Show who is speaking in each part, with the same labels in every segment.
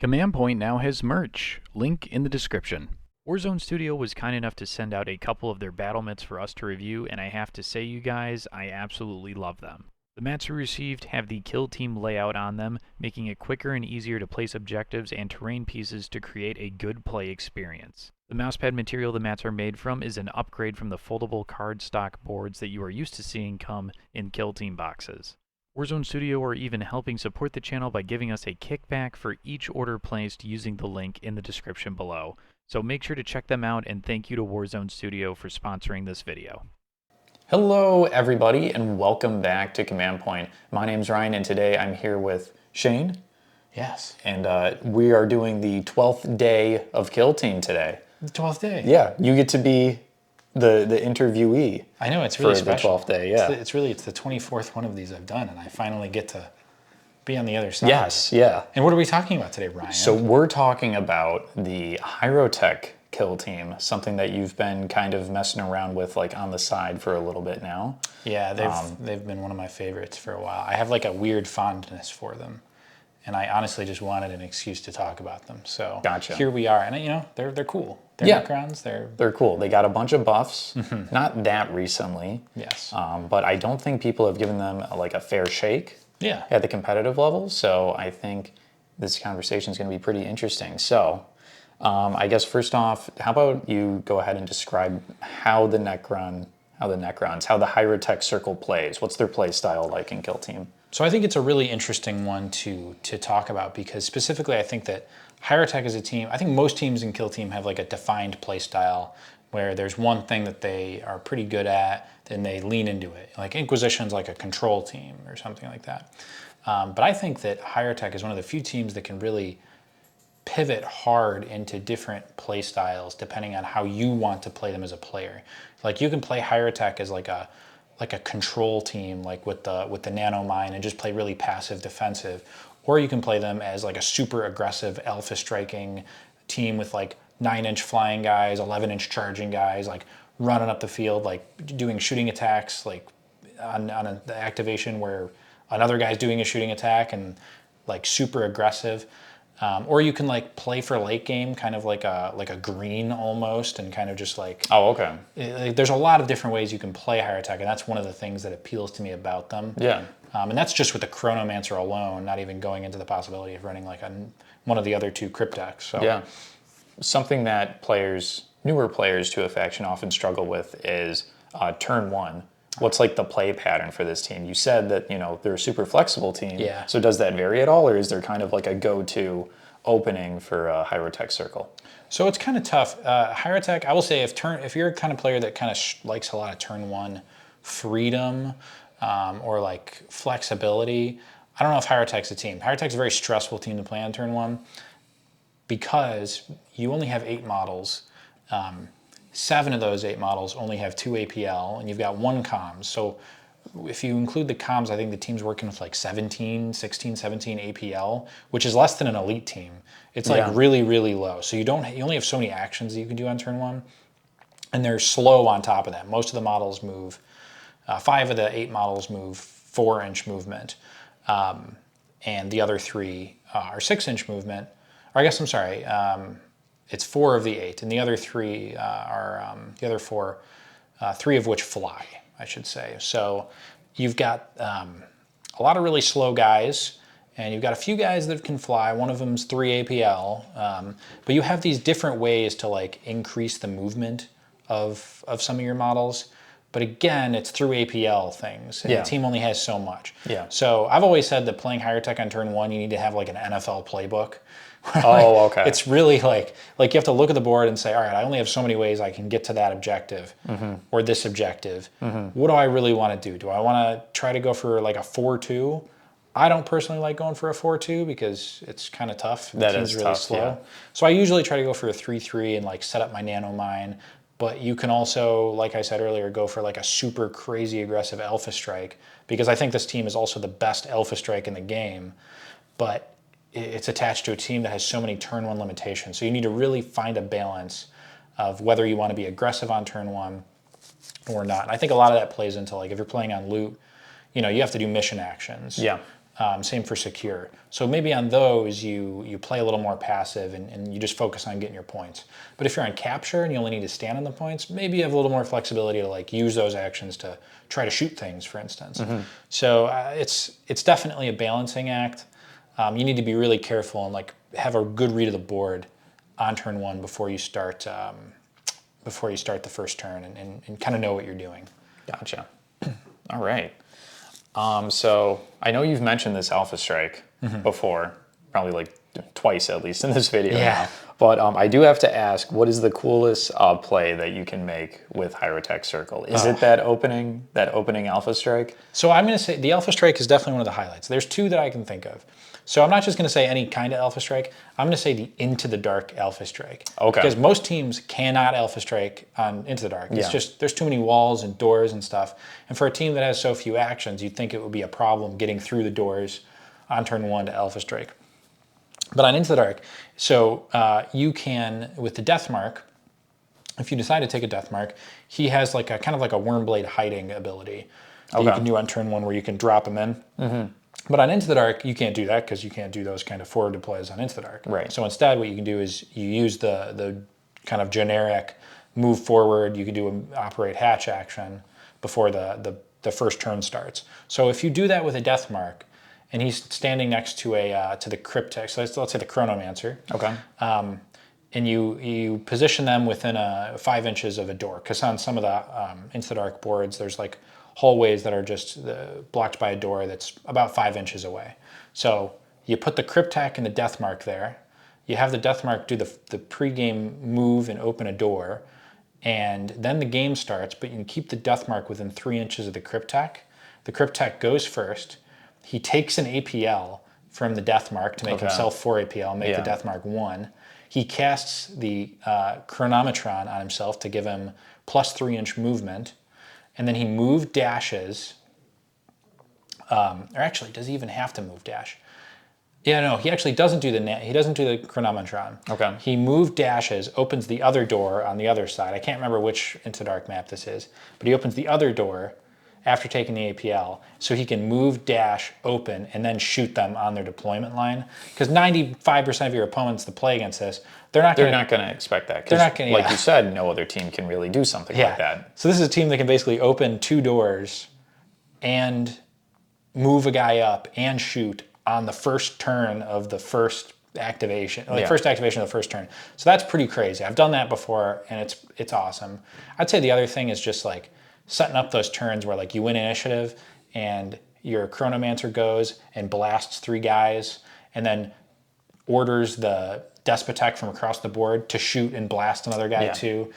Speaker 1: Command Point now has merch. Link in the description. Warzone Studio was kind enough to send out a couple of their battle mats for us to review, and I have to say, you guys, I absolutely love them. The mats we received have the kill team layout on them, making it quicker and easier to place objectives and terrain pieces to create a good play experience. The mousepad material the mats are made from is an upgrade from the foldable cardstock boards that you are used to seeing come in kill team boxes. Warzone Studio are even helping support the channel by giving us a kickback for each order placed using the link in the description below. So make sure to check them out, and thank you to Warzone Studio for sponsoring this video.
Speaker 2: Hello everybody and welcome back to Command Point. My name's Ryan and today I'm here with Shane.
Speaker 3: Yes.
Speaker 2: And we are doing the 12th day of Kill Team today.
Speaker 3: The 12th day.
Speaker 2: Yeah, you get to be the interviewee.
Speaker 3: I know, it's really
Speaker 2: for
Speaker 3: special.
Speaker 2: The 12th day, yeah.
Speaker 3: It's the 24th one of these I've done, and I finally get to be on the other side.
Speaker 2: Yes, yeah.
Speaker 3: And what are we talking about today, Ryan?
Speaker 2: So we're talking about the Hierotek Kill Team, something that you've been kind of messing around with like on the side for a little bit now.
Speaker 3: Yeah, they've been one of my favorites for a while. I have like a weird fondness for them, and I honestly just wanted an excuse to talk about them. So
Speaker 2: Gotcha.
Speaker 3: Here we are, and you know they're cool. They're
Speaker 2: Yeah.
Speaker 3: backgrounds.
Speaker 2: They're cool. They got a bunch of buffs, not that recently.
Speaker 3: Yes.
Speaker 2: But I don't think people have given them like a fair shake.
Speaker 3: Yeah.
Speaker 2: At the competitive level, so I think this conversation is going to be pretty interesting. So, I guess first off, how about you go ahead and describe how the Hierotek circle plays? What's their play style like in Kill Team?
Speaker 3: So I think it's a really interesting one to talk about because specifically I think that Hierotek as a team, I think most teams in Kill Team have like a defined play style where there's one thing that they are pretty good at, then they lean into it. Like Inquisition's like a control team or something like that. But I think that Hierotek is one of the few teams that can really pivot hard into different play styles depending on how you want to play them as a player. Like you can play Hierotek as like a control team, like with the nano mine, and just play really passive defensive, or you can play them as like a super aggressive alpha striking team with like 9-inch flying guys, 11-inch charging guys, like running up the field, like doing shooting attacks, like on the activation where another guy's doing a shooting attack and like super aggressive. Or you can like play for late game, kind of like a green almost, and kind of just like.
Speaker 2: Oh, okay.
Speaker 3: There's a lot of different ways you can play Hierotek, and that's one of the things that appeals to me about them.
Speaker 2: Yeah.
Speaker 3: And that's just with the Chronomancer alone, not even going into the possibility of running like one of the other two Crypteks. So.
Speaker 2: Yeah. Something that newer players to a faction often struggle with is turn one. What's like the play pattern for this team? You said that, they're a super flexible team.
Speaker 3: Yeah.
Speaker 2: So does that vary at all, or is there kind of like a go-to opening for a Hierotek circle?
Speaker 3: So it's kind of tough. Hierotek, I will say, if you're a kind of player that kind of likes a lot of turn one freedom or like flexibility, I don't know if Hierotek's a team. Hierotek's a very stressful team to play on turn one because you only have 8 models. 7 of those 8 models only have 2 APL, and you've got 1 comms. So if you include the comms, I think the team's working with like 16, 17 APL, which is less than an elite team. It's like really, really low. So you only have so many actions that you can do on turn one, and they're slow on top of that. Most of the models move, 5 of the 8 models move 4-inch movement, and the other 3 are 6-inch movement. Or I guess, I'm sorry, it's 4 of the 8, and the other 3 are the other 4, 3 of which fly, I should say. So you've got a lot of really slow guys, and you've got a few guys that can fly. One of them's 3 APL, but you have these different ways to like increase the movement of some of your models. But again, it's through APL things, and the team only has so much.
Speaker 2: Yeah.
Speaker 3: So I've always said that playing Hierotek on turn one, you need to have like an NFL playbook.
Speaker 2: Oh, okay.
Speaker 3: It's really like you have to look at the board and say, all right, I only have so many ways I can get to that objective or this objective. What do I really want to do? Do I want to try to go for like a 4-2? I don't personally like going for a 4-2 because it's kind of tough.
Speaker 2: That is really tough,
Speaker 3: slow.
Speaker 2: yeah.
Speaker 3: So I usually try to go for a 3-3 and like set up my nano mine. But you can also, like I said earlier, go for like a super crazy aggressive alpha strike, because I think this team is also the best alpha strike in the game. But it's attached to a team that has so many turn one limitations. So you need to really find a balance of whether you want to be aggressive on turn one or not. And I think a lot of that plays into like if you're playing on loot, you have to do mission actions.
Speaker 2: Yeah.
Speaker 3: Same for secure. So maybe on those you play a little more passive and you just focus on getting your points. But if you're on capture and you only need to stand on the points, maybe you have a little more flexibility to like use those actions to try to shoot things, for instance. So it's definitely a balancing act. You need to be really careful and like have a good read of the board on turn one before you start the first turn and kind of know what you're doing.
Speaker 2: Gotcha. All right. So I know you've mentioned this Alpha Strike before, probably like twice at least in this video now. But I do have to ask, what is the coolest play that you can make with Hierotek Circle? Is it that opening Alpha Strike?
Speaker 3: So I'm going to say the Alpha Strike is definitely one of the highlights. There's two that I can think of. So I'm not just going to say any kind of Alpha Strike. I'm going to say the Into the Dark Alpha Strike.
Speaker 2: Okay.
Speaker 3: Because most teams cannot Alpha Strike on Into the Dark. It's just, there's too many walls and doors and stuff. And for a team that has so few actions, you'd think it would be a problem getting through the doors on turn one to Alpha Strike. But on Into the Dark, so you can, with the Death Mark, if you decide to take a Death Mark, he has like a kind of like a Wormblade hiding ability that you can do on turn one where you can drop him in. But on Into the Dark, you can't do that because you can't do those kind of forward deploys on Into the Dark.
Speaker 2: Right.
Speaker 3: So instead, what you can do is you use the kind of generic move forward. You can do an operate hatch action before the first turn starts. So if you do that with a Death Mark, and he's standing next to the Cryptek, so let's say the Chronomancer.
Speaker 2: Okay.
Speaker 3: And you position them within 5 inches of a door, because on some of the Into the Dark boards, there's like hallways that are just blocked by a door that's about 5 inches away. So you put the Cryptek and the Death Mark there. You have the Death Mark do the pre-game move and open a door, and then the game starts, but you can keep the Death Mark within 3 inches of the Cryptek. The Cryptek goes first. He takes an APL from the Death Mark to make himself 4 APL, make the Death Mark 1. He casts the Chronometron on himself to give him plus 3 inch movement. And then he move dashes, or actually, does he even have to move dash? Yeah, no, he actually doesn't do the Chronometron.
Speaker 2: Okay.
Speaker 3: He move dashes, opens the other door on the other side. I can't remember which Into Dark map this is, but he opens the other door after taking the APL, so he can move, dash, open, and then shoot them on their deployment line. Because 95% of your opponents that play against this, they're not going
Speaker 2: to expect that.
Speaker 3: They're not going to.
Speaker 2: Like you said, no other team can really do something like that.
Speaker 3: So this is a team that can basically open 2 doors and move a guy up and shoot on the first turn of the first activation, first activation of the first turn. So that's pretty crazy. I've done that before, and it's awesome. I'd say the other thing is just like setting up those turns where like you win initiative and your Chronomancer goes and blasts 3 guys and then orders the Despotek from across the board to shoot and blast another guy too.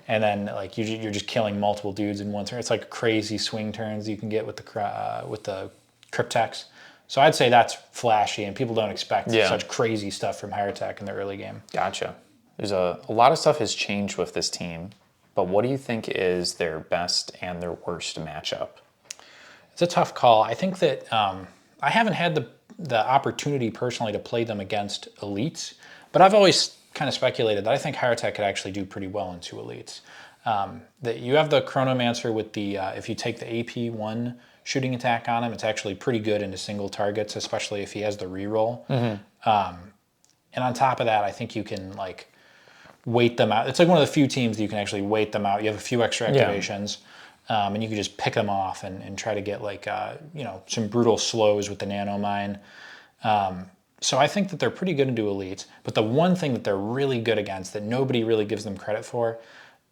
Speaker 3: And then like you're just killing multiple dudes in one turn. It's like crazy swing turns you can get with the Crypteks. So I'd say that's flashy and people don't expect such crazy stuff from Hierotek in the early game.
Speaker 2: Gotcha. There's a lot of stuff has changed with this team. But what do you think is their best and their worst matchup?
Speaker 3: It's a tough call. I think that I haven't had the opportunity personally to play them against elites, but I've always kind of speculated that I think Hierotek could actually do pretty well into elites. That you have the Chronomancer with the, if you take the AP1 shooting attack on him, it's actually pretty good into single targets, especially if he has the reroll. And on top of that, I think you can like wait them out. It's like one of the few teams that you can actually wait them out. You have a few extra activations, and you can just pick them off and try to get like some brutal slows with the nanomine. So I think that they're pretty good into elites. But the one thing that they're really good against that nobody really gives them credit for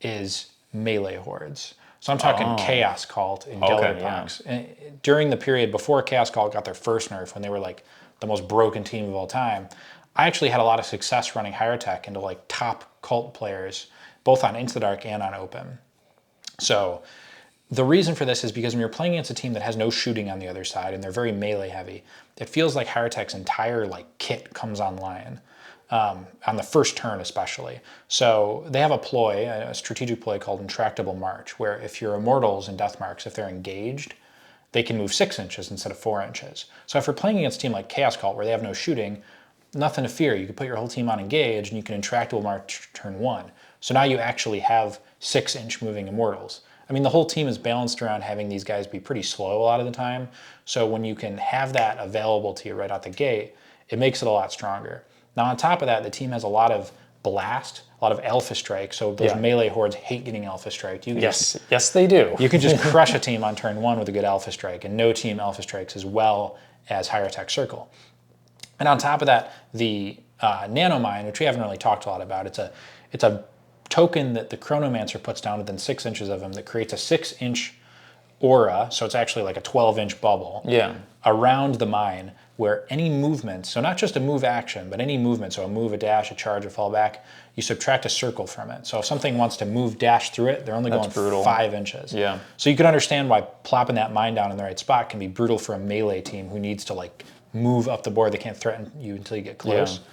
Speaker 3: is melee hordes. So I'm talking Chaos Cult and Gellerpox. And during the period before Chaos Cult got their first nerf, when they were like the most broken team of all time, I actually had a lot of success running Hierotek into like top cult players, both on Into the Dark and on Open. So the reason for this is because when you're playing against a team that has no shooting on the other side and they're very melee heavy, it feels like Hierotek's entire like kit comes online on the first turn especially. So they have a ploy, a strategic ploy called Intractable March, where if your Immortals and Death Marks, if they're engaged, they can move 6 inches instead of 4 inches. So if you're playing against a team like Chaos Cult where they have no shooting, nothing to fear. You can put your whole team on engage and you can Intractable March turn 1. So now you actually have 6 inch moving Immortals. I mean, the whole team is balanced around having these guys be pretty slow a lot of the time. So when you can have that available to you right out the gate, it makes it a lot stronger. Now, on top of that, the team has a lot of blast, a lot of alpha strike. So those melee hordes hate getting alpha strike.
Speaker 2: Yes, they do.
Speaker 3: You can just crush a team on turn 1 with a good alpha strike, and no team alpha strikes as well as Hierotek Circle. And on top of that, the Nanomine, which we haven't really talked a lot about, it's a token that the Chronomancer puts down within 6 inches of him that creates a 6-inch aura, so it's actually like a 12-inch bubble around the mine, where any movement, so not just a move action, but any movement, so a move, a dash, a charge, a fallback, you subtract a circle from it. So if something wants to move, dash through it, they're only going
Speaker 2: brutal.
Speaker 3: 5 inches.
Speaker 2: Yeah.
Speaker 3: So you can understand why plopping that mine down in the right spot can be brutal for a melee team who needs to like move up the board. They can't threaten you until you get close.
Speaker 2: Yeah.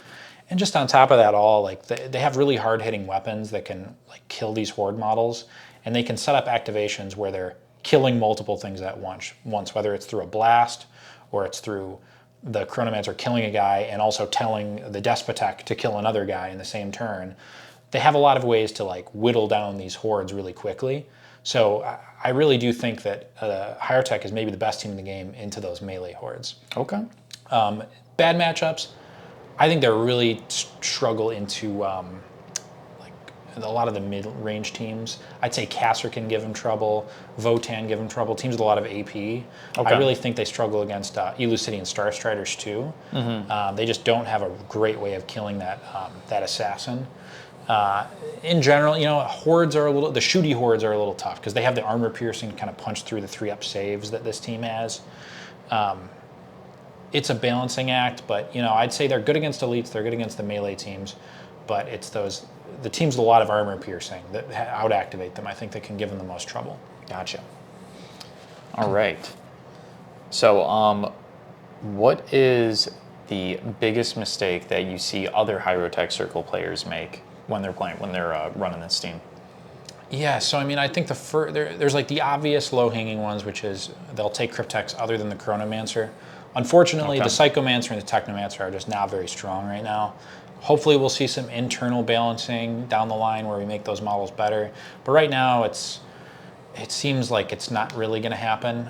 Speaker 3: And just on top of that all, like they have really hard-hitting weapons that can like kill these horde models, and they can set up activations where they're killing multiple things at once, whether it's through a blast or it's through the Chronomancer killing a guy and also telling the Despotek to kill another guy in the same turn. They have a lot of ways to like whittle down these hordes really quickly. So I really do think that Hierotek is maybe the best team in the game into those melee hordes.
Speaker 2: Okay.
Speaker 3: Bad matchups, I think they're really struggle into like a lot of the mid-range teams. I'd say Kasser can give them trouble, Votann give them trouble, teams with a lot of AP. Okay. I really think they struggle against Elucidian Starstriders too. They just don't have a great way of killing that assassin. In general, you know, the shooty hordes are a little tough because they have the armor piercing to kind of punch through the 3-up saves that this team has. It's a balancing act, but you know, I'd say they're good against elites, they're good against the melee teams, but it's the teams with a lot of armor piercing that out-activate them. I think that can give them the most trouble.
Speaker 2: Gotcha. All right. So, what is the biggest mistake that you see other Hierotek Circle players make when they're running this team?
Speaker 3: Yeah, so I mean, I think there's like the obvious low-hanging ones, which is they'll take Cryptex other than the Chronomancer. Unfortunately, the Psychomancer and the Technomancer are just not very strong right now. Hopefully we'll see some internal balancing down the line where we make those models better. But right now it seems like it's not really going to happen.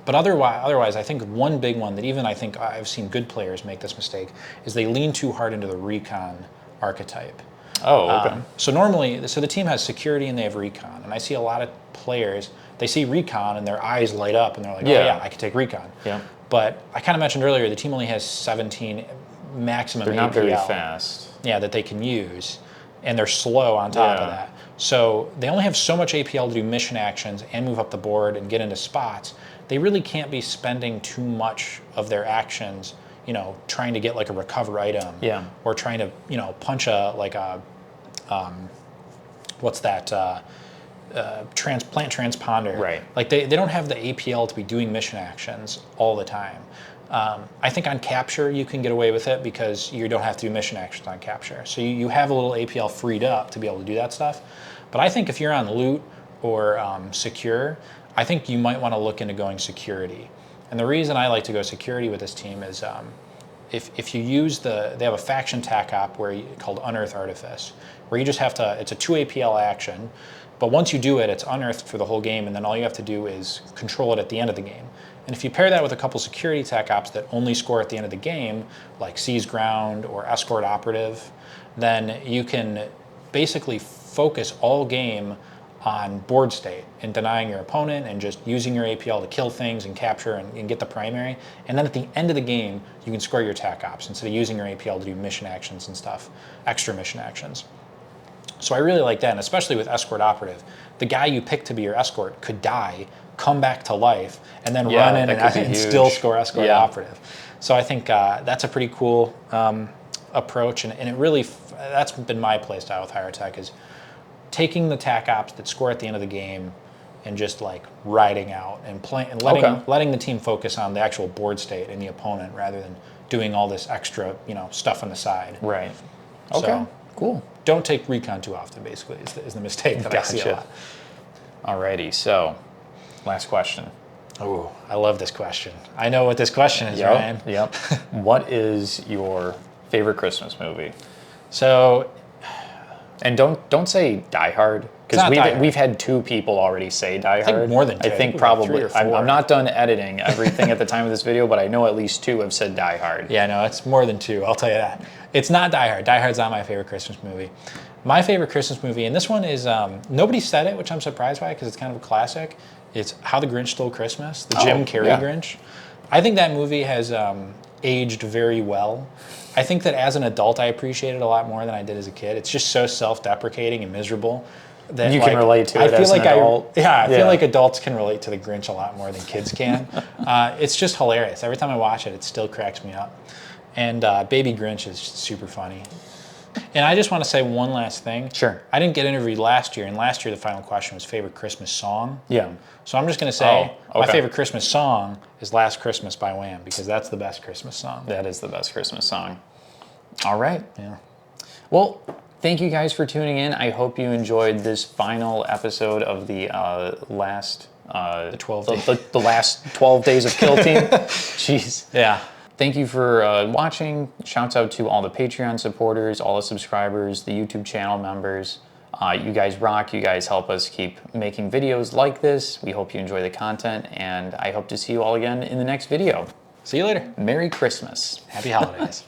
Speaker 3: But otherwise, I think one big one that even I think I've seen good players make this mistake is they lean too hard into the recon archetype.
Speaker 2: Oh, okay.
Speaker 3: So normally, the team has security and they have recon. And I see a lot of players, they see recon and their eyes light up and they're like, oh yeah, I can take recon.
Speaker 2: Yeah.
Speaker 3: But I kind of mentioned earlier, the team only has 17 maximum
Speaker 2: They're not
Speaker 3: APL,
Speaker 2: very fast.
Speaker 3: Yeah, that they can use. And they're slow on top of that. So they only have so much APL to do mission actions and move up the board and get into spots. They really can't be spending too much of their actions, you know, trying to get like a recover item.
Speaker 2: Yeah.
Speaker 3: Or trying to, you know, punch what's that? Plant transponder.
Speaker 2: Right.
Speaker 3: Like they don't have the APL to be doing mission actions all the time. I think on capture you can get away with it because you don't have to do mission actions on capture. So you have a little APL freed up to be able to do that stuff. But I think if you're on loot or secure, I think you might want to look into going security. And the reason I like to go security with this team is if you use they have a faction tac op called Unearth Artifice, where you just have to, it's a 2 APL action, but once you do it, it's unearthed for the whole game, and then all you have to do is control it at the end of the game. And if you pair that with a couple security tac ops that only score at the end of the game, like Seize Ground or Escort Operative, then you can basically focus all game on board state and denying your opponent and just using your APL to kill things and capture and get the primary. And then at the end of the game, you can score your tac ops instead of using your APL to do mission actions and stuff, extra mission actions. So I really like that, and especially with Escort Operative. The guy you pick to be your escort could die, come back to life, and then run in and still score Escort Operative. So I think that's a pretty cool approach, and it really, that's been my play style with Hierotek, is taking the tac ops that score at the end of the game and just like riding out and letting the team focus on the actual board state and the opponent rather than doing all this extra, you know, stuff on the side.
Speaker 2: Right. Okay.
Speaker 3: So,
Speaker 2: cool.
Speaker 3: Don't take recon too often, basically, is the mistake that I see a lot.
Speaker 2: Alrighty, so last question.
Speaker 3: Oh, I love this question. I know what this question is, Ryan.
Speaker 2: Yep. What is your favorite Christmas movie?
Speaker 3: So,
Speaker 2: And don't say Die Hard, because
Speaker 3: not Die Hard.
Speaker 2: we've had 2 people already say Die Hard.
Speaker 3: think more than 2.
Speaker 2: I think
Speaker 3: I think like 3
Speaker 2: probably.
Speaker 3: or 4.
Speaker 2: I'm not done editing everything at the time of this video, but I know at least 2 have said Die Hard.
Speaker 3: Yeah, no, it's more than 2. I'll tell you that. It's not Die Hard. Die Hard's not my favorite Christmas movie. My favorite Christmas movie, and this one is nobody said it, which I'm surprised by because it's kind of a classic. It's How the Grinch Stole Christmas, the Jim Carrey Grinch. I think that movie has aged very well. I think that as an adult, I appreciate it a lot more than I did as a kid. It's just so self-deprecating and miserable that
Speaker 2: You can relate to it
Speaker 3: I feel
Speaker 2: as
Speaker 3: like
Speaker 2: an adult.
Speaker 3: I feel like adults can relate to the Grinch a lot more than kids can. It's just hilarious. Every time I watch it, it still cracks me up. And Baby Grinch is super funny. And I just want to say one last thing.
Speaker 2: Sure.
Speaker 3: I didn't get interviewed last year, and last year the final question was favorite Christmas song.
Speaker 2: Yeah.
Speaker 3: So I'm just going to say my
Speaker 2: okay.
Speaker 3: favorite Christmas song is Last Christmas by Wham, because that's the best Christmas song.
Speaker 2: That is the best Christmas song. All right.
Speaker 3: Yeah.
Speaker 2: Well, thank you guys for tuning in. I hope you enjoyed this final episode of the last...
Speaker 3: The 12 days.
Speaker 2: The last 12 days of Kill Team. Jeez.
Speaker 3: Yeah.
Speaker 2: Thank you for watching. Shouts out to all the Patreon supporters, all the subscribers, the YouTube channel members. You guys rock. You guys help us keep making videos like this. We hope you enjoy the content, and I hope to see you all again in the next video.
Speaker 3: See you later.
Speaker 2: Merry Christmas.
Speaker 3: Happy holidays.